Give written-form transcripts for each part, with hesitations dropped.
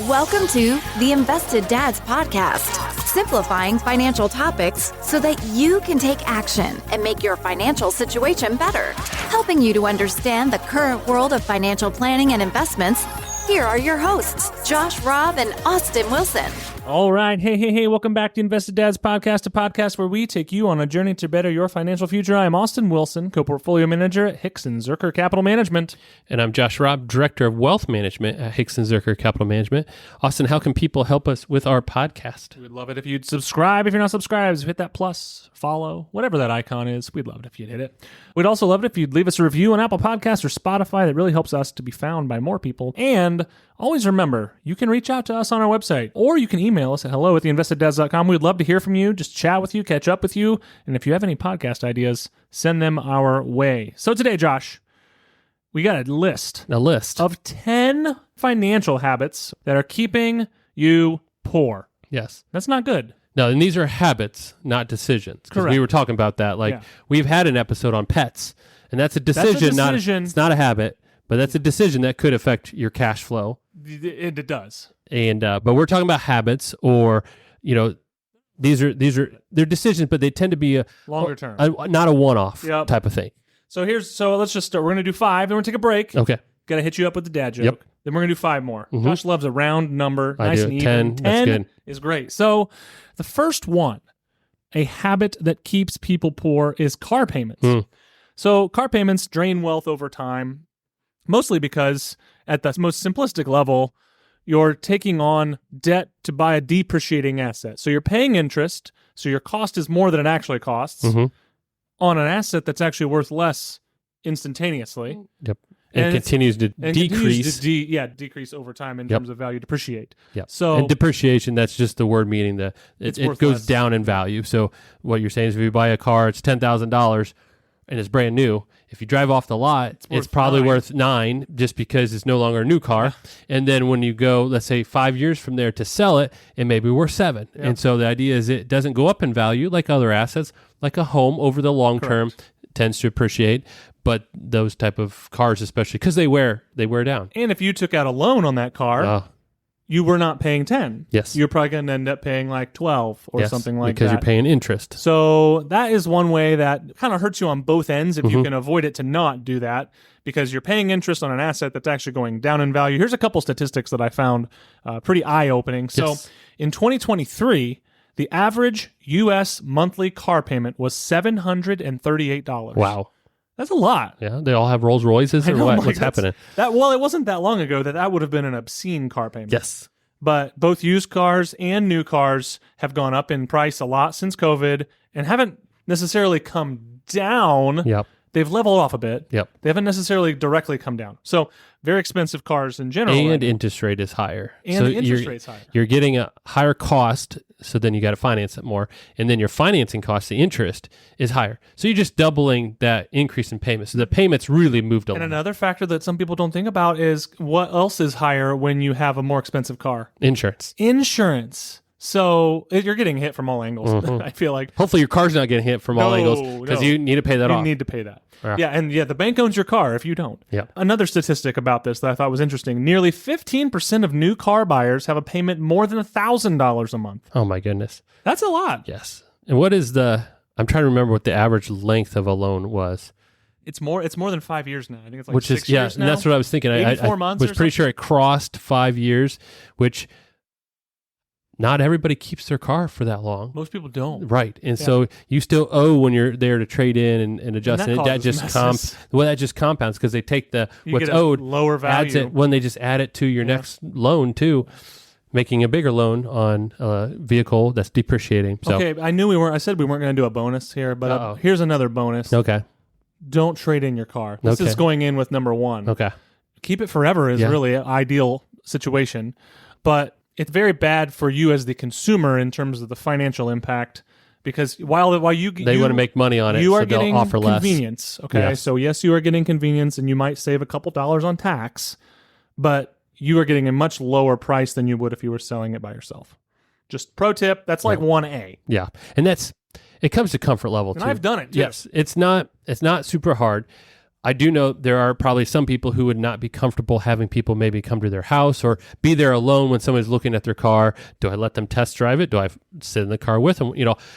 Welcome to the Invested Dads Podcast, simplifying financial topics so that you can take action and make your financial situation better. Helping you to understand the current world of financial planning and investments, here are your hosts, Josh Robb and Austin Wilson. All right. Hey. Welcome back to Invested Dads Podcast, a podcast where we take you on a journey to better your financial future. I'm Austin Wilson, co-portfolio manager at Hicks & Zerker Capital Management. And I'm Josh Robb, director of wealth management at Hicks & Zerker Capital Management. Austin, how can people help us with our podcast? We'd love it if you'd subscribe. If you're not subscribed, hit that plus, follow, whatever that icon is. We'd love it if you'd hit it. We'd also love it if you'd leave us a review on Apple Podcasts or Spotify. That really helps us to be found by more people. And always remember, you can reach out to us on our website, or you can email us at hello@theinvesteddads.com. We'd love to hear from you, just chat with you, catch up with you. And if you have any podcast ideas, send them our way. So today, Josh, we got a list of 10 financial habits that are keeping you poor. Yes. That's not good. No, and these are habits, not decisions. Correct. We were talking about that. We've had an episode on pets, and that's a decision. It's not a habit, but that's a decision that could affect your cash flow. It does. And but we're talking about habits, or these are they're decisions, but they tend to be a longer term, not a one-off type of thing. So let's just start. We're gonna do 5, then we're gonna take a break. Okay. Gotta hit you up with the dad joke. Yep. Then we're gonna do 5 more. Mm-hmm. Josh loves a round number, nice and even. 10. That's good. Is great. So the first one, a habit that keeps people poor, is car payments. So car payments drain wealth over time, mostly because at the most simplistic level, you're taking on debt to buy a depreciating asset. So you're paying interest, so your cost is more than it actually costs on an asset that's actually worth less instantaneously. Yep. And continues to decrease. Decrease over time in terms of value, depreciate. Yeah. So, and depreciation, that's just the word meaning that it goes less. down in value. So what you're saying is if you buy a car, it's $10,000 and it's brand new. If you drive off the lot, it's probably worth $9 just because it's no longer a new car. Yeah. And then when you go, let's say 5 years from there to sell it, it may be worth $7. Yeah. And so the idea is it doesn't go up in value like other assets, like a home over the long term tends to appreciate. But those type of cars, especially because they wear down. And if you took out a loan on that car, you were not paying 10. Yes. You're probably going to end up paying like 12 or something like that. Because you're paying interest. So that is one way that kind of hurts you on both ends if you can avoid it to not do that, because you're paying interest on an asset that's actually going down in value. Here's a couple statistics that I found pretty eye-opening. So in 2023, the average U.S. monthly car payment was $738. Wow. That's a lot. Yeah, they all have Rolls Royces or what? What's happening? It wasn't that long ago that would have been an obscene car payment. Yes. But both used cars and new cars have gone up in price a lot since COVID and haven't necessarily come down. Yep. They've leveled off a bit. Yep. They haven't necessarily directly come down. So very expensive cars in general. And interest rate is higher. And the interest rate's higher. You're getting a higher cost, so then you got to finance it more. And then your financing cost, the interest, is higher. So you're just doubling that increase in payments. So the payments really moved a lot. And another factor that some people don't think about is what else is higher when you have a more expensive car? Insurance. So you're getting hit from all angles, I feel like. Hopefully your car's not getting hit from all angles because you need to pay that off. You need to pay that. The bank owns your car if you don't. Yeah. Another statistic about this that I thought was interesting, nearly 15% of new car buyers have a payment more than $1,000 a month. Oh my goodness. That's a lot. Yes. And what is I'm trying to remember what the average length of a loan was. It's more than 5 years now. I think it's like 6 years now. And that's what I was thinking. Maybe 4 months I was pretty sure it crossed 5 years, which not everybody keeps their car for that long. Most people don't. Right. And so you still owe when you're there to trade in and adjust. And that just compounds because they take what's owed, lower value. adds it when they just add it to your next loan too, making a bigger loan on a vehicle that's depreciating. So. Okay, I said we weren't going to do a bonus here, but here's another bonus. Okay. Don't trade in your car. This is going in with number 1. Okay. Keep it forever is really an ideal situation, but it's very bad for you as the consumer in terms of the financial impact, because while they want to make money on it, you are so getting they'll offer convenience. Less. Okay, yes. So yes, you are getting convenience, and you might save a couple dollars on tax, but you are getting a much lower price than you would if you were selling it by yourself. Just pro tip, that's like 1A. Yeah, and it comes to comfort level too. And I've done it too. Yes, it's not super hard. I do know there are probably some people who would not be comfortable having people maybe come to their house or be there alone when somebody's looking at their car. Do I let them test drive it? Do I sit in the car with them?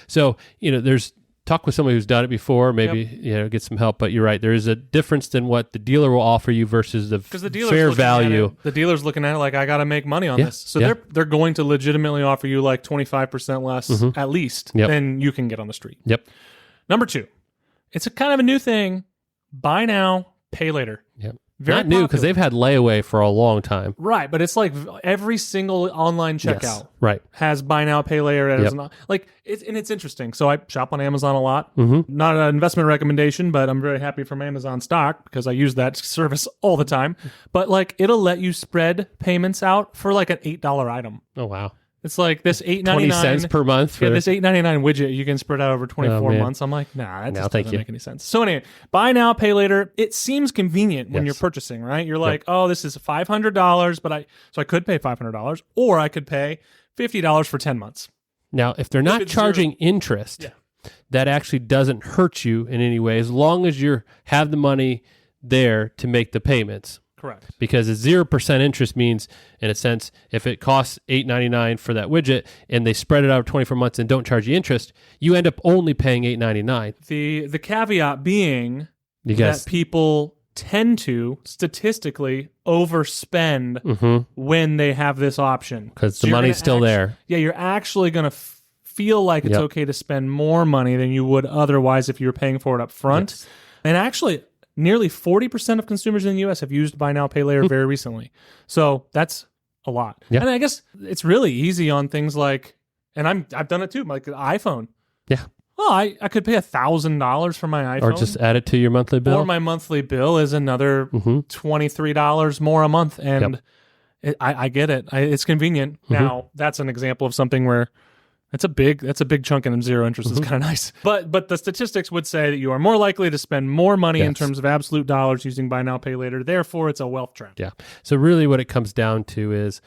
So, there's talk with somebody who's done it before, maybe, get some help. But you're right. There is a difference than what the dealer will offer you versus the fair value. The dealer's looking at it like, I got to make money on this. So they're going to legitimately offer you like 25% less at least than you can get on the street. Yep. Number 2, it's a kind of a new thing. Buy now, pay later. Yep. Very Not new because they've had layaway for a long time. Right, but it's like every single online checkout has buy now, pay later. It's interesting. So I shop on Amazon a lot. Not an investment recommendation, but I'm very happy from Amazon stock because I use that service all the time. But like it'll let you spread payments out for like an $8 item. Oh, wow. It's like this $8.99 20 cents per month. Yeah, this $8.99 widget you can spread out over 24 months. I'm like, nah, that just doesn't make any sense. So anyway, buy now, pay later. It seems convenient when you're purchasing, right? You're like, oh, this is $500, so I could pay $500, or I could pay $50 for 10 months. Now, if they're not charging interest, that actually doesn't hurt you in any way, as long as you have the money there to make the payments. Correct. Because a 0% interest means, in a sense, if it costs $8.99 for that widget and they spread it out over 24 months and don't charge you interest, you end up only paying $8.99. The caveat being that people tend to statistically overspend when they have this option. Because the money's still there. Yeah, you're actually going to feel like it's okay to spend more money than you would otherwise if you were paying for it up front. Yes. And actually, nearly 40% of consumers in the U.S. have used buy now, pay later very recently. So that's a lot. Yeah. And I guess it's really easy on things like, and I've done it too, like an iPhone. Yeah. Well, I could pay $1,000 for my iPhone. Or just add it to your monthly bill. Or my monthly bill is another $23 more a month. And I get it. It's convenient. Now, that's an example of something where that's a big chunk and zero interest is kind of nice. But the statistics would say that you are more likely to spend more money in terms of absolute dollars using buy now, pay later. Therefore, it's a wealth trap. Yeah. So really what it comes down to is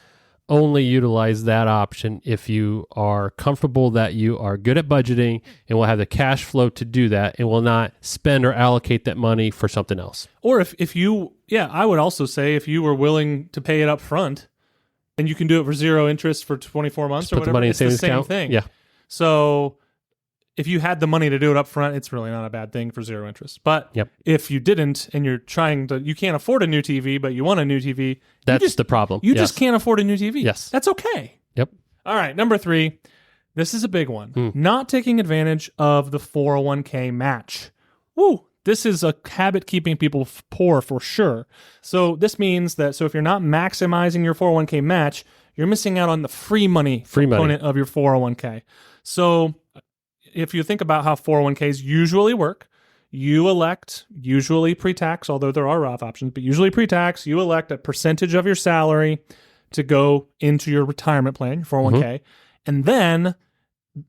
only utilize that option if you are comfortable that you are good at budgeting and will have the cash flow to do that and will not spend or allocate that money for something else. Or if you, I would also say if you were willing to pay it up front, and you can do it for zero interest for 24 months or whatever. It's the same thing. Yeah. So if you had the money to do it up front, it's really not a bad thing for zero interest. But if you didn't and you can't afford a new TV, but you want a new TV. That's the problem. You just can't afford a new TV. Yes. That's okay. Yep. All right. Number 3. This is a big one. Not taking advantage of the 401k match. Woo. This is a habit keeping people poor for sure. So this means that if you're not maximizing your 401k match, you're missing out on the free money component of your 401k. So if you think about how 401ks usually work, you elect, usually pre-tax, although there are Roth options, but usually pre-tax, you elect a percentage of your salary to go into your retirement plan, your 401k. And then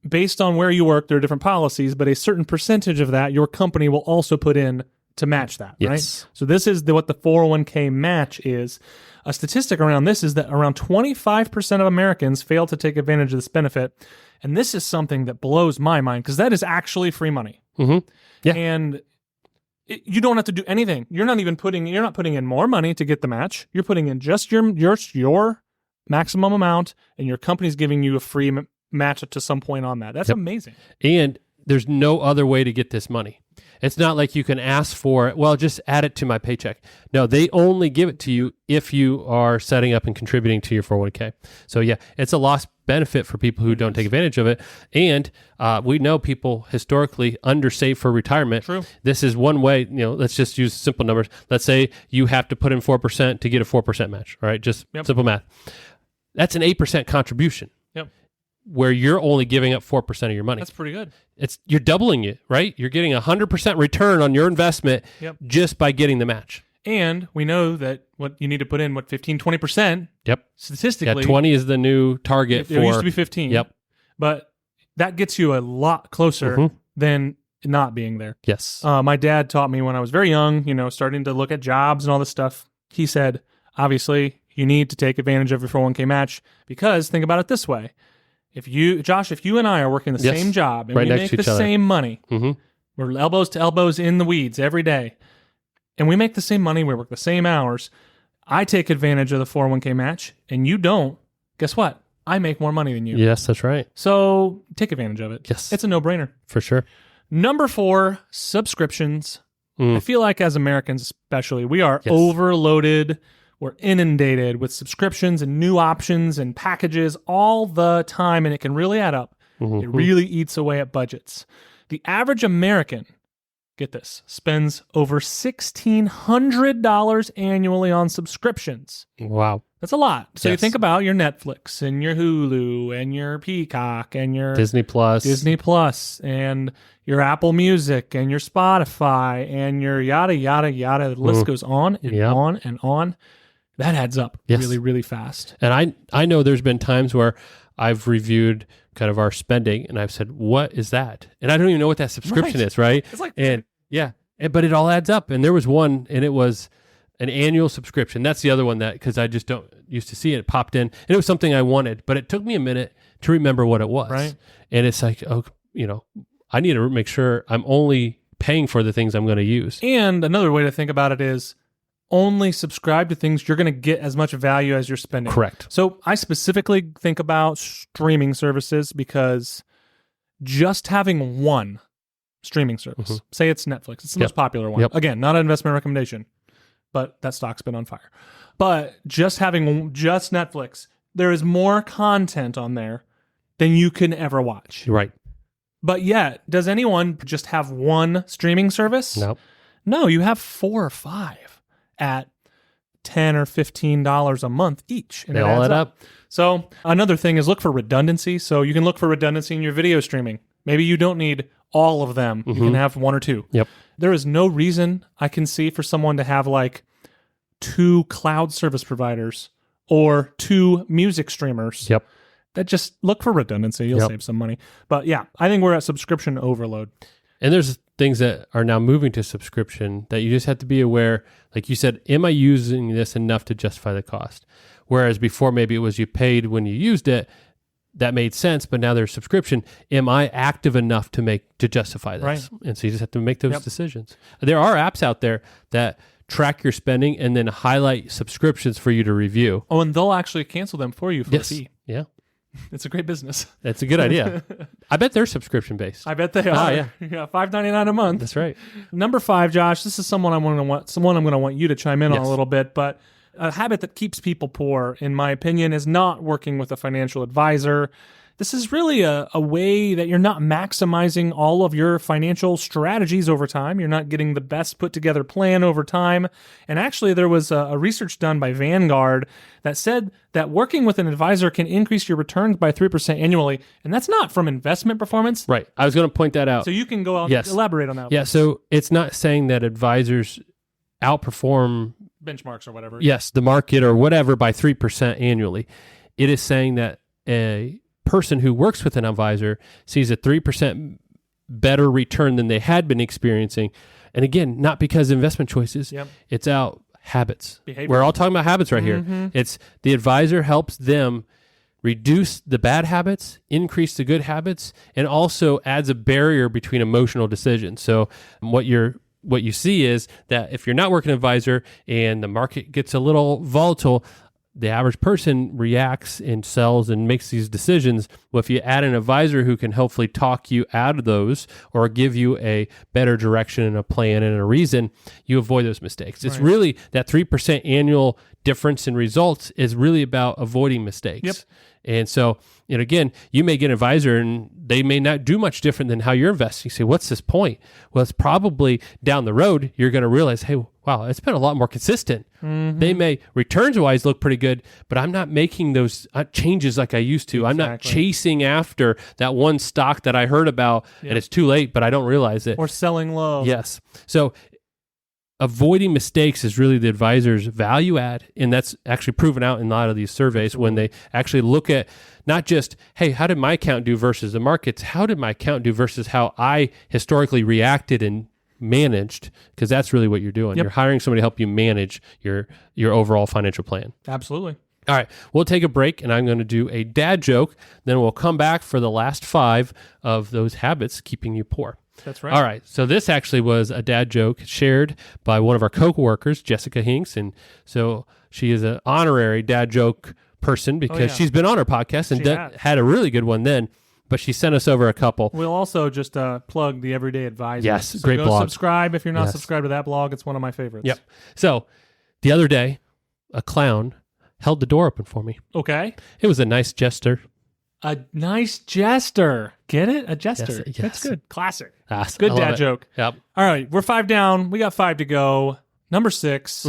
based on where you work, there are different policies, but a certain percentage of that your company will also put in to match that, right? So this is what the 401k match is. A statistic around this is that around 25% of Americans fail to take advantage of this benefit. And this is something that blows my mind because that is actually free money. Yeah. And you don't have to do anything. You're not putting in more money to get the match. You're putting in just your maximum amount, and your company's giving you a free match it to some point on that. That's amazing. And there's no other way to get this money. It's not like you can ask for it. Well, just add it to my paycheck. No, they only give it to you if you are setting up and contributing to your 401k. So it's a lost benefit for people who don't take advantage of it. And we know people historically undersave for retirement. True. This is one way, let's just use simple numbers. Let's say you have to put in 4% to get a 4% match, all right? Just simple math. That's an 8% contribution. Where you're only giving up 4% of your money. That's pretty good. You're doubling it, right? You're getting 100% return on your investment just by getting the match. And we know that what you need to put in, 15, 20%. Yep. Statistically. 20 is the new target It used to be 15. Yep. But that gets you a lot closer than not being there. Yes. My dad taught me when I was very young, starting to look at jobs and all this stuff. He said, obviously, you need to take advantage of your 401k match because think about it this way. If you and I are working the same job and we make the same money, we're elbows to elbows in the weeds every day, and we make the same money, we work the same hours, I take advantage of the 401k match and you don't, guess what? I make more money than you. Yes, that's right. So take advantage of it. Yes. It's a no-brainer. For sure. Number 4, subscriptions. I feel like as Americans especially, we are overloaded. We're inundated with subscriptions and new options and packages all the time, and it can really add up. It really eats away at budgets. The average American, get this, spends over $1,600 annually on subscriptions. Wow. That's a lot. So you Yes. think about your Netflix and your Hulu and your Peacock and your Disney Plus. and your Apple Music and your Spotify and your yada, yada, yada. The list goes on and on and on. That adds up really, really fast. And I know there's been times where I've reviewed kind of our spending and I've said, what is that? And I don't even know what that subscription is, right? It's like, but it all adds up. And there was one, and it was an annual subscription. That's the other one that, because I just don't used to see it, it popped in, and it was something I wanted, but it took me a minute to remember what it was. Right. And it's like, I need to make sure I'm only paying for the things I'm going to use. And another way to think about it is only subscribe to things you're going to get as much value as you're spending. Correct. So I specifically think about streaming services because just having one streaming service, say it's Netflix, it's the most popular one. Again, not an investment recommendation, but that stock's been on fire. But just having just Netflix, there is more content on there than you can ever watch. Right. But yet, does anyone just have one streaming service? No. No, you have 4 or 5 at $10 or $15 a month each. And They all add up. So another thing is look for redundancy. So you can look for redundancy in your video streaming. Maybe you don't need all of them. You can have 1 or 2. Yep. There is no reason I can see for someone to have like 2 cloud service providers or 2 music streamers. Yep. That just look for redundancy. You'll save some money. But yeah, I think we're at subscription overload. And there's things that are now moving to subscription that you just have to be aware. Like you said, am I using this enough to justify the cost? Whereas before, maybe it was you paid when you used it. That made sense, but now there's subscription. Am I active enough to justify this? Right. And so you just have to make those decisions. There are apps out there that track your spending and then highlight subscriptions for you to review. Oh, and they'll actually cancel them for you for a fee. Yeah. It's a great business. That's a good idea. I bet they're subscription based. I bet they are. Yeah. $5.99 a month. That's right. Number 5, Josh. This is someone I'm going to want you to chime in on a little bit, but a habit that keeps people poor, in my opinion, is not working with a financial advisor. This is really a way that you're not maximizing all of your financial strategies over time. You're not getting the best put together plan over time. And actually, there was a research done by Vanguard that said that working with an advisor can increase your returns by 3% annually. And that's not from investment performance. Right. I was going to point that out. So you can go out and elaborate on that. Yeah. So it's not saying that advisors outperform benchmarks or whatever. Yes, the market or whatever by 3% annually. It is saying that a person who works with an advisor sees a 3% better return than they had been experiencing. And again, not because of investment choices. It's out habits. Behavior. We're all talking about habits right here. It's the advisor helps them reduce the bad habits, increase the good habits, and also adds a barrier between emotional decisions. So what you see is that if you're not working an advisor and the market gets a little volatile, the average person reacts and sells and makes these decisions. Well, if you add an advisor who can hopefully talk you out of those or give you a better direction and a plan and a reason, you avoid those mistakes. It's really that 3% annual difference in results is really about avoiding mistakes. And so, again, you may get an advisor and they may not do much different than how you're investing. You say, what's this point? Well, it's probably down the road, you're going to realize, hey, wow, it's been a lot more consistent. They may returns-wise look pretty good, but I'm not making those changes like I used to. I'm not chasing after that one stock that I heard about and it's too late, but I don't realize it. Or selling low. Yes. So avoiding mistakes is really the advisor's value add, and that's actually proven out in a lot of these surveys when they actually look at not just, hey, how did my account do versus the markets? How did my account do versus how I historically reacted and managed? Because that's really what you're doing. You're hiring somebody to help you manage your overall financial plan. Absolutely. All right, we'll take a break, and I'm going to do a dad joke. Then we'll come back for the last 5 of those habits keeping you poor. That's right. All right. So this actually was a dad joke shared by one of our co-workers, Jessica Hinks. And so she is an honorary dad joke person because she's been on our podcast and had a really good one then. But she sent us over a couple. We'll also just plug the Everyday Advisor. Yes, so great go blog. Subscribe if you're not subscribed to that blog. It's one of my favorites. Yep. So the other day, a clown held the door open for me. Okay. It was a nice jester. A nice jester. Get it? A jester. Yes. That's good. Classic. Yes, Good dad joke. Yep. All right. We're 5 down. We got 5 to go. Number 6.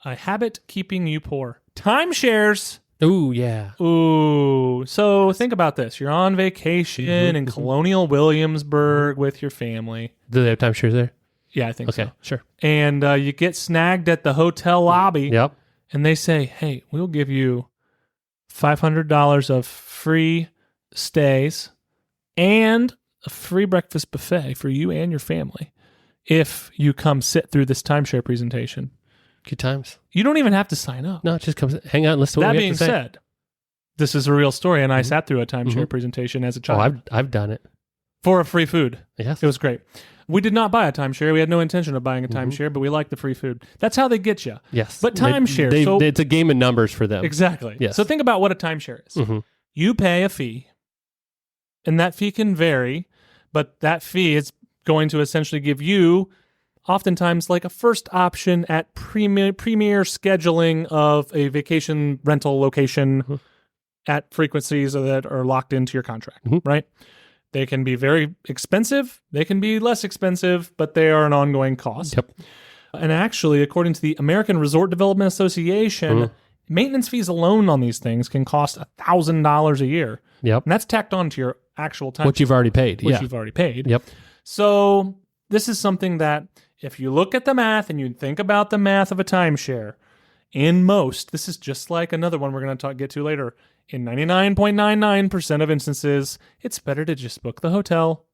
A habit keeping you poor. Timeshares. Ooh, yeah. Ooh. So think about this. You're on vacation in Colonial Williamsburg with your family. Do they have timeshares there? Yeah, I think so. Okay, sure. And you get snagged at the hotel lobby. Yep. And they say, hey, we'll give you $500 of free stays and a free breakfast buffet for you and your family if you come sit through this timeshare presentation. Good times. You don't even have to sign up. No, just come hang out and listen to what That we being have to say. said, this is a real story, and I sat through a timeshare presentation as a child. I've done it. For a free food. Yes. It was great. We did not buy a timeshare. We had no intention of buying a timeshare, but we liked the free food. That's how they get you. Yes. But timeshare. It's a game of numbers for them. Exactly. Yes. So think about what a timeshare is. You pay a fee, and that fee can vary, but that fee is going to essentially give you oftentimes like a first option at premier scheduling of a vacation rental location at frequencies that are locked into your contract, right? They can be very expensive. They can be less expensive, but they are an ongoing cost. Yep. And actually, according to the American Resort Development Association, maintenance fees alone on these things can cost $1,000 a year. Yep. And that's tacked on to your actual time. What you've already paid. You've already paid. Yep. So this is something that if you look at the math and you think about the math of a timeshare, in most, this is just like another one we're going to get to later, in 99.99% of instances, it's better to just book the hotel.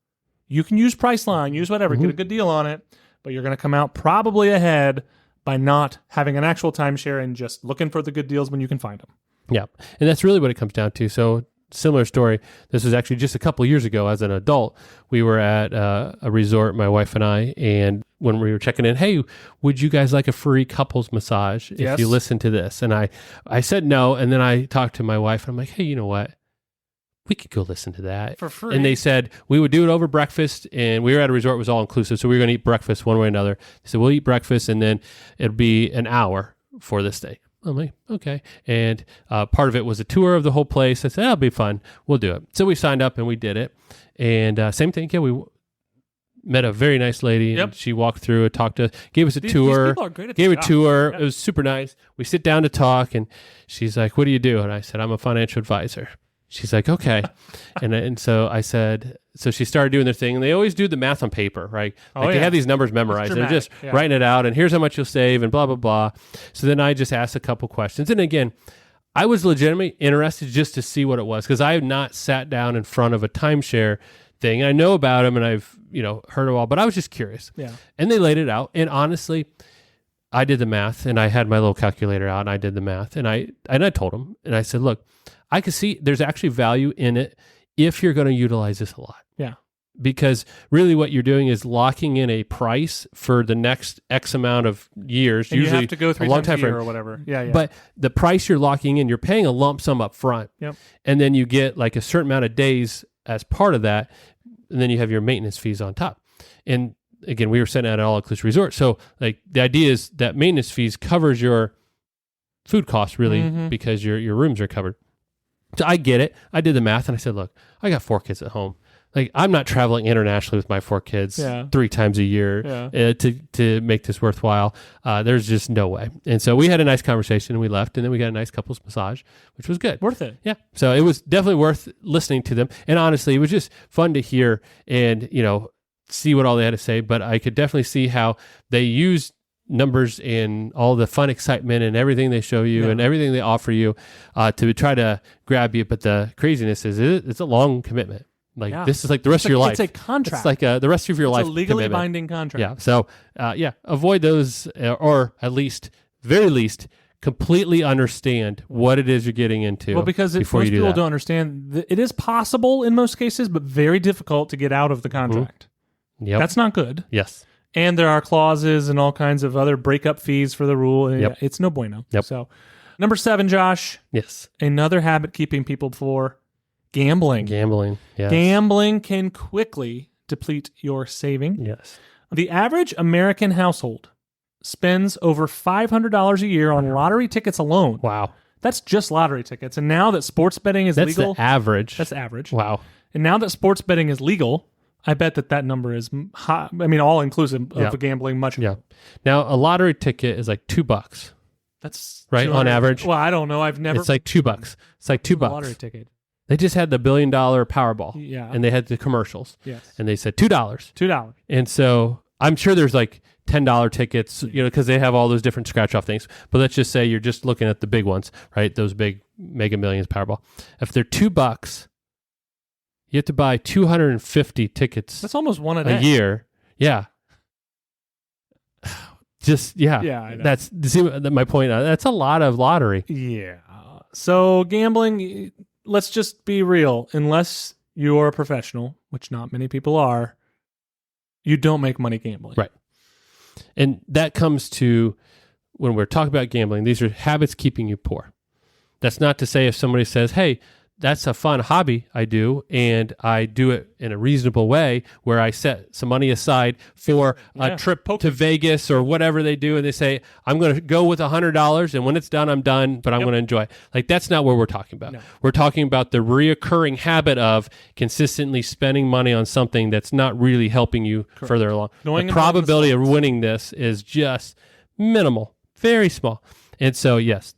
You can use Priceline, use whatever, get a good deal on it, but you're going to come out probably ahead by not having an actual timeshare and just looking for the good deals when you can find them. Yeah. And that's really what it comes down to. So similar story. This was actually just a couple of years ago as an adult. We were at a resort, my wife and I, and when we were checking in, hey, would you guys like a free couples massage if you listen to this? And I said no, and then I talked to my wife, and I'm like, hey, you know what? We could go listen to that. For free. And they said, we would do it over breakfast, and we were at a resort, it was all inclusive, so we were going to eat breakfast one way or another. They said, we'll eat breakfast, and then it'll be an hour for this day. I'm like, okay. And part of it was a tour of the whole place. I said, that'll be fun. We'll do it. So we signed up and we did it. And same thing. Yeah, we met a very nice lady. And she walked through and talked to us, gave us a tour. These people are great at gave the a job. tour. Yep. It was super nice. We sit down to talk and she's like, what do you do? And I said, I'm a financial advisor. She's like, okay. and so I said, so she started doing their thing, and they always do the math on paper, right? Like they have these numbers memorized. They're just writing it out, and here's how much you'll save, and blah, blah, blah. So then I just asked a couple questions. And again, I was legitimately interested just to see what it was, because I have not sat down in front of a timeshare thing. I know about them, and I've heard it all, but I was just curious. Yeah. And they laid it out, and honestly, I did the math, and I had my little calculator out, and I did the math, and I told them, and I said, look, I could see there's actually value in it if you're going to utilize this a lot. Yeah. Because really what you're doing is locking in a price for the next X amount of years. And usually you have to go through a long time frame or whatever. Yeah. But the price you're locking in, you're paying a lump sum up front. Yep. And then you get like a certain amount of days as part of that. And then you have your maintenance fees on top. And again, we were sitting at an all-inclusive resort. So like the idea is that maintenance fees covers your food costs really because your rooms are covered. So I get it. I did the math and I said, look, I got 4 kids at home. Like I'm not traveling internationally with my 4 kids 3 times a year to make this worthwhile. There's just no way. And so we had a nice conversation and we left, and then we got a nice couples massage, which was good. Worth it. Yeah. So it was definitely worth listening to them. And honestly, it was just fun to hear and, see what all they had to say. But I could definitely see how they used numbers and all the fun excitement and everything they show you and everything they offer you to try to grab you. But the craziness is it's a long commitment. Like this is like the rest of your life. It's a contract. It's like the rest of your life. It's a legally commitment. binding contract. Yeah. So avoid those, or at least, very least, completely understand what it is you're getting into. Well, because most people don't understand, it is possible in most cases, but very difficult to get out of the contract. Yep. That's not good. Yes. And there are clauses and all kinds of other breakup fees for the rule. Yep. It's no bueno. Yep. So, number 7, Josh. Yes. Another habit keeping people poor: gambling. Gambling. Yes. Gambling can quickly deplete your saving. Yes. The average American household spends over $500 a year on lottery tickets alone. Wow. That's just lottery tickets. And now that sports betting is That's legal. the average. That's average. Wow. And now that sports betting is legal, I bet that number is high. I mean, all inclusive of gambling, much. Yeah. Now, a lottery ticket is like $2. That's right on average. Well, I don't know. I've never. It's like $2. It's like $2. Lottery ticket. They just had the $1 billion Powerball. Yeah. And they had the commercials. Yes. And they said $2. $2. And so I'm sure there's like $10 tickets, because they have all those different scratch off things. But let's just say you're just looking at the big ones, right? Those big Mega Millions Powerball. If they're $2, you have to buy 250 tickets. That's almost one a day. A year. Yeah. Just, yeah. Yeah, I know. That's see my point. That's a lot of lottery. Yeah. So gambling, let's just be real. Unless you're a professional, which not many people are, you don't make money gambling. Right. And that comes to when we're talking about gambling, these are habits keeping you poor. That's not to say if somebody says, hey, that's a fun hobby I do, and I do it in a reasonable way where I set some money aside for a trip to Vegas or whatever they do, and they say, I'm going to go with $100, and when it's done, I'm done, but I'm going to enjoy it. Like, that's not what we're talking about. No. We're talking about the reoccurring habit of consistently spending money on something that's not really helping you further along. The probability of winning this is just minimal, very small. And so, yes,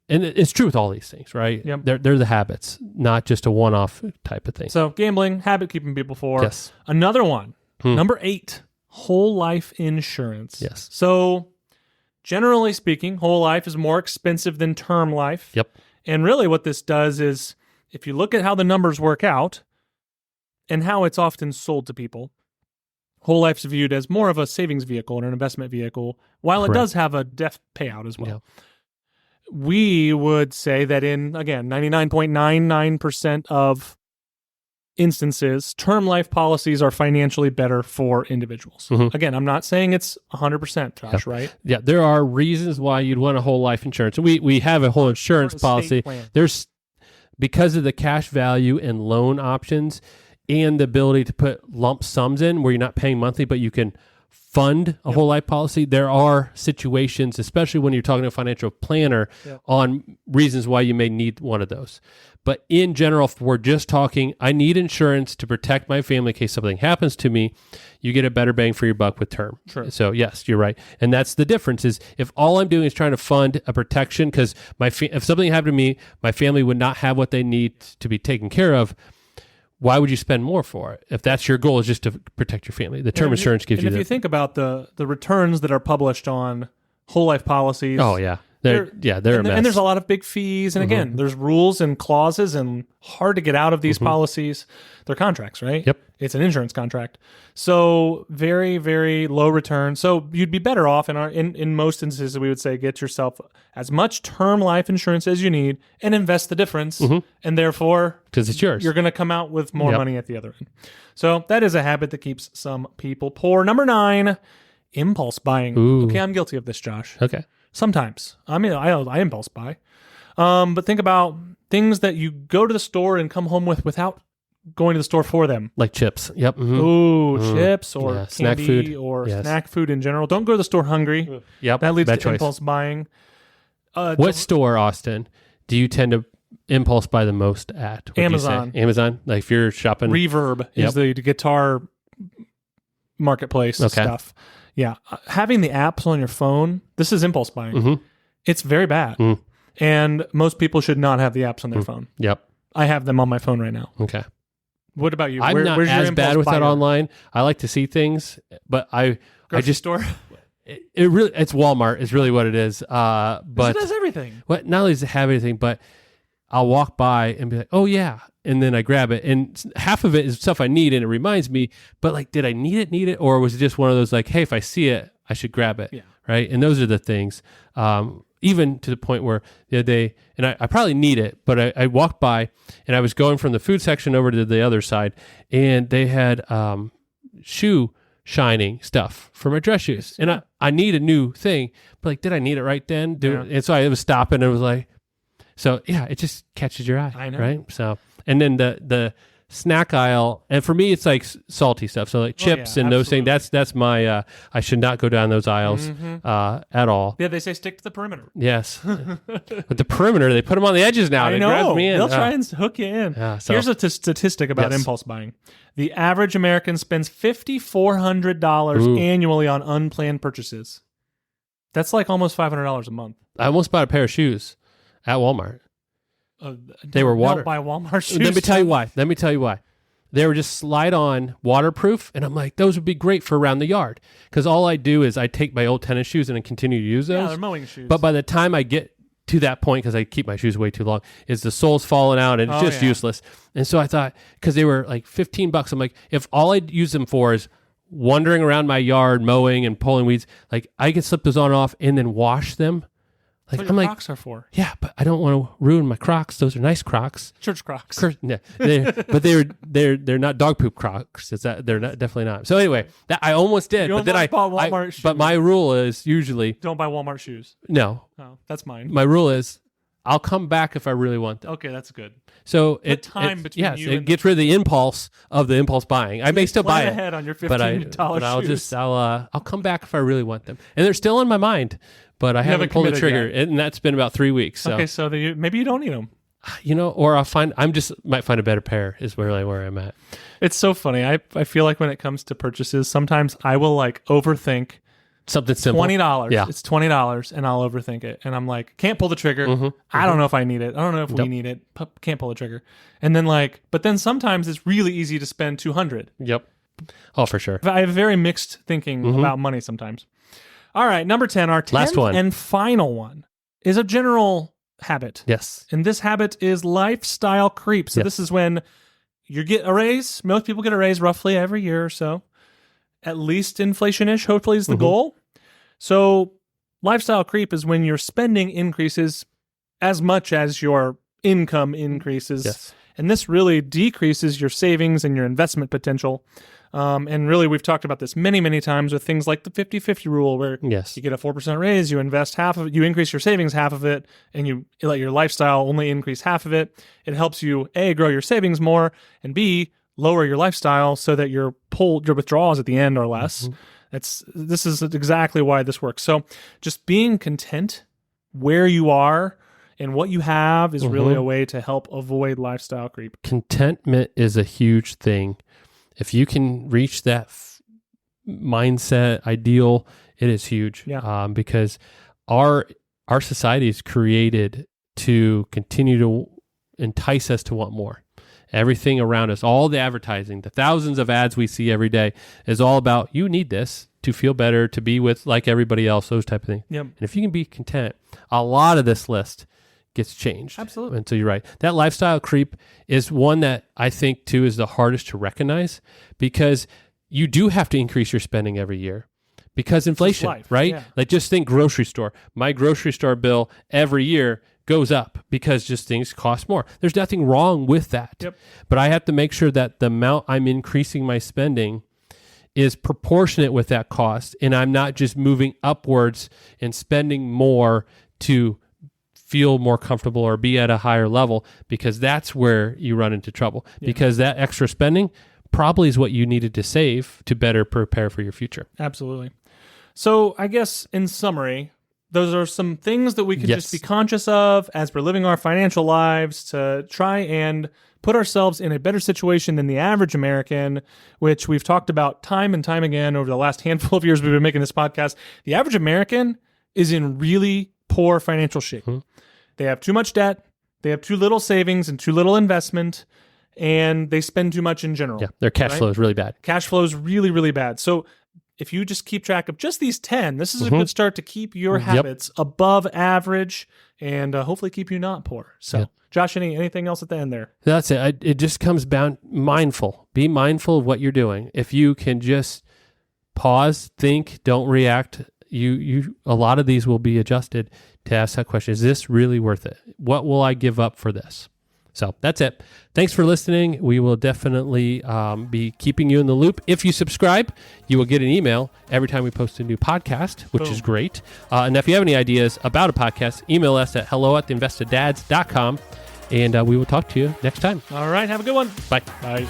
and it's true with all these things, right? Yep. They're the habits, not just a one-off type of thing. So gambling, habit keeping people poor. Yes. Another one, number 8, whole life insurance. Yes. So generally speaking, whole life is more expensive than term life. Yep. And really what this does is, if you look at how the numbers work out and how it's often sold to people, whole life's viewed as more of a savings vehicle and an investment vehicle, while it does have a death payout as well. Yeah. We would say that in, again, 99.99% of instances, term life policies are financially better for individuals. Mm-hmm. Again, I'm not saying it's 100%, Josh, right? Yeah, there are reasons why you'd want a whole life insurance. We have a whole insurance policy. There's, because of the cash value and loan options and the ability to put lump sums in where you're not paying monthly, but you can fund a whole life policy. There are situations, especially when you're talking to a financial planner, on reasons why you may need one of those. But in general, if we're just talking, I need insurance to protect my family in case something happens to me, you get a better bang for your buck with term. Sure. So yes, you're right. And that's the difference is if all I'm doing is trying to fund a protection, because if something happened to me, my family would not have what they need to be taken care of, why would you spend more for it? If that's your goal, is just to protect your family. The term insurance gives you that. And if you think about the returns that are published on whole life policies. Oh, yeah. They're a mess. And there's a lot of big fees. And again, there's rules and clauses and hard to get out of these policies. They're contracts, right? Yep. It's an insurance contract. So very, very low return. So you'd be better off in most instances, we would say, get yourself as much term life insurance as you need and invest the difference. And therefore, because it's yours, you're going to come out with more money at the other end. So that is a habit that keeps some people poor. Number 9, impulse buying. Ooh. Okay, I'm guilty of this, Josh. Okay. Sometimes. I mean, I impulse buy. But think about things that you go to the store and come home with without going to the store for them. Like chips. Yep. Mm-hmm. Ooh, chips or candy snack food. or snack food in general. Don't go to the store hungry. Yep. That leads to choice. Impulse buying. What store, Austin, do you tend to impulse buy the most at? Amazon. Amazon? Like if you're shopping? Reverb is the guitar marketplace stuff. Yeah. Having the apps on your phone, this is impulse buying. It's very bad. And most people should not have the apps on their phone. Yep. I have them on my phone right now. Okay. What about you? I'm not where's your as bad with buyer? that online. I like to see things, but I just store. It's Walmart is really what it is. But it has everything. What not only does it have everything, but I'll walk by and be like, oh yeah, and then I grab it, and half of it is stuff I need, and it reminds me. But like, did I need it, or was it just one of those like, hey, if I see it, I should grab it, right? And those are the things. Even to the point where the other day, and I probably need it, but I walked by and I was going from the food section over to the other side, and they had shoe shining stuff for my dress shoes. And I need a new thing, but like, did I need it right then? And so I was stopping and was like, so yeah, it just catches your eye. I know. Right. So, and then the snack aisle, and for me, it's like salty stuff. So like chips and those things, that's my, I should not go down those aisles at all. Yeah, they say stick to the perimeter. Yes. But the perimeter, they put them on the edges now. I know. They'll try and hook you in. Here's a statistic about impulse buying. The average American spends $5,400 annually on unplanned purchases. That's like almost $500 a month. I almost bought a pair of shoes at Walmart. They were water. Don't buy Walmart shoes. Let me tell you why. They were just slide-on waterproof, and I'm like, those would be great for around the yard. Because all I do is I take my old tennis shoes and I continue to use those. Yeah, they're mowing shoes. But by the time I get to that point, because I keep my shoes way too long, is the sole's falling out and it's just useless. And so I thought, because they were like $15, I'm like, if all I use them for is wandering around my yard, mowing and pulling weeds, like I can slip those on and off and then wash them. Like, what your Crocs are for. Yeah, but I don't want to ruin my Crocs. Those are nice Crocs. Church Crocs. Yeah, but they're not dog poop Crocs. They're not, definitely not. So anyway, that I almost did, but then bought Walmart shoes. But my rule is usually don't buy Walmart shoes. No. Oh, that's mine. My rule is I'll come back if I really want them. Okay, that's good. So it gets rid of the impulse buying. I may still buy it ahead on your $15 shoes. I'll come back if I really want them, and they're still in my mind. But I haven't pulled the trigger, and that's been about 3 weeks. So. Okay, so maybe you don't need them. Or might find a better pair is where I'm at. It's so funny. I feel like when it comes to purchases, sometimes I will like overthink something simple. $20. Yeah. It's $20, and I'll overthink it. And I'm like, can't pull the trigger. I don't know if I need it. I don't know if we need it. Can't pull the trigger. And then but then sometimes it's really easy to spend $200. Yep. Oh, for sure. I have very mixed thinking about money sometimes. All right, number 10, our 10th and final one is a general habit. Yes. And this habit is lifestyle creep. So this is when you get a raise. Most people get a raise roughly every year or so. At least inflation-ish, hopefully, is the goal. So lifestyle creep is when your spending increases as much as your income increases. Yes. And this really decreases your savings and your investment potential. And really, we've talked about this many, many times with things like the 50-50 rule, where you get a 4% raise, you invest half of it, you increase your savings half of it, and you let your lifestyle only increase half of it. It helps you, A, grow your savings more, and B, lower your lifestyle so that your withdrawals at the end are less. This is exactly why this works. So just being content where you are and what you have is really a way to help avoid lifestyle creep. Contentment is a huge thing. If you can reach that mindset ideal, it is huge. Yeah. Because our society is created to continue to entice us to want more. Everything around us, all the advertising, the thousands of ads we see every day is all about, you need this to feel better, to be with like everybody else, those type of things. Yep. And if you can be content, a lot of this list gets changed. Absolutely. And so you're right. That lifestyle creep is one that I think too is the hardest to recognize, because you do have to increase your spending every year because inflation, right? Yeah. Like just think grocery store. My grocery store bill every year goes up because just things cost more. There's nothing wrong with that. Yep. But I have to make sure that the amount I'm increasing my spending is proportionate with that cost, and I'm not just moving upwards and spending more to feel more comfortable or be at a higher level, because that's where you run into trouble. Yeah. Because that extra spending probably is what you needed to save to better prepare for your future. Absolutely. So I guess in summary, those are some things that we can just be conscious of as we're living our financial lives to try and put ourselves in a better situation than the average American, which we've talked about time and time again over the last handful of years we've been making this podcast. The average American is in really poor financial shape. They have too much debt, they have too little savings and too little investment, and they spend too much in general. Yeah, their cash flow is really bad. Cash flow is really, really bad. So if you just keep track of just these 10, this is a good start to keep your habits above average and hopefully keep you not poor. So, Josh, anything else at the end there? That's it. It just comes down mindful. Be mindful of what you're doing. If you can just pause, think, don't react, you a lot of these will be adjusted to ask that question. Is this really worth it? What will I give up for this? So that's it. Thanks for listening. We will definitely be keeping you in the loop. If you subscribe, you will get an email every time we post a new podcast, which is great. And if you have any ideas about a podcast, email us at hello@theinvesteddads.com, and we will talk to you next time. All right. Have a good one. Bye. Bye.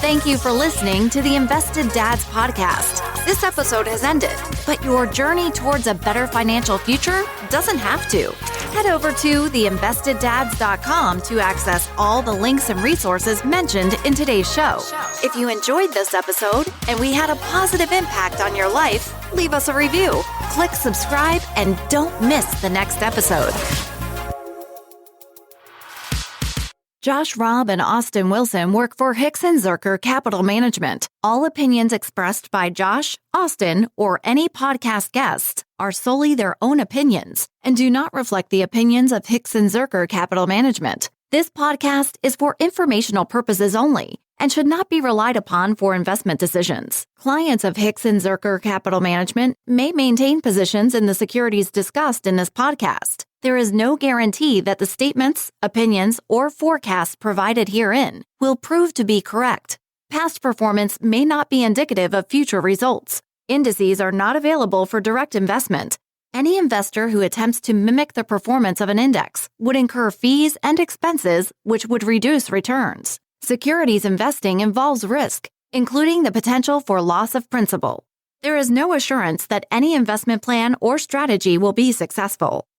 Thank you for listening to the Invested Dads podcast. This episode has ended, but your journey towards a better financial future doesn't have to. Head over to theinvesteddads.com to access all the links and resources mentioned in today's show. If you enjoyed this episode and we had a positive impact on your life, leave us a review, click subscribe, and don't miss the next episode. Josh Robb and Austin Wilson work for Hicks & Zerker Capital Management. All opinions expressed by Josh, Austin, or any podcast guests are solely their own opinions and do not reflect the opinions of Hicks & Zerker Capital Management. This podcast is for informational purposes only and should not be relied upon for investment decisions. Clients of Hicks & Zerker Capital Management may maintain positions in the securities discussed in this podcast. There is no guarantee that the statements, opinions, or forecasts provided herein will prove to be correct. Past performance may not be indicative of future results. Indices are not available for direct investment. Any investor who attempts to mimic the performance of an index would incur fees and expenses which would reduce returns. Securities investing involves risk, including the potential for loss of principal. There is no assurance that any investment plan or strategy will be successful.